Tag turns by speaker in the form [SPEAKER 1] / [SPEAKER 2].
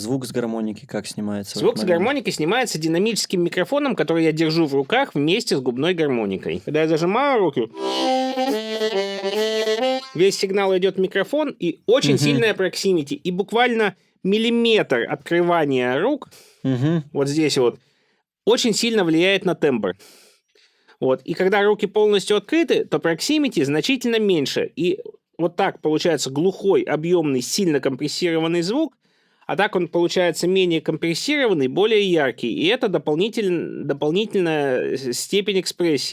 [SPEAKER 1] Звук с гармоники как снимается?
[SPEAKER 2] Звук с гармоники снимается динамическим микрофоном, который я держу в руках вместе с губной гармоникой. Когда я зажимаю руки, весь сигнал идет в микрофон, и очень сильная проксимити. И буквально миллиметр открывания рук, вот здесь вот, очень сильно влияет на тембр. Вот. И когда руки полностью открыты, то проксимити значительно меньше. И вот так получается глухой, объемный, сильно компрессированный звук, а так он получается менее компрессированный, более яркий. И это дополнительная степень экспрессии.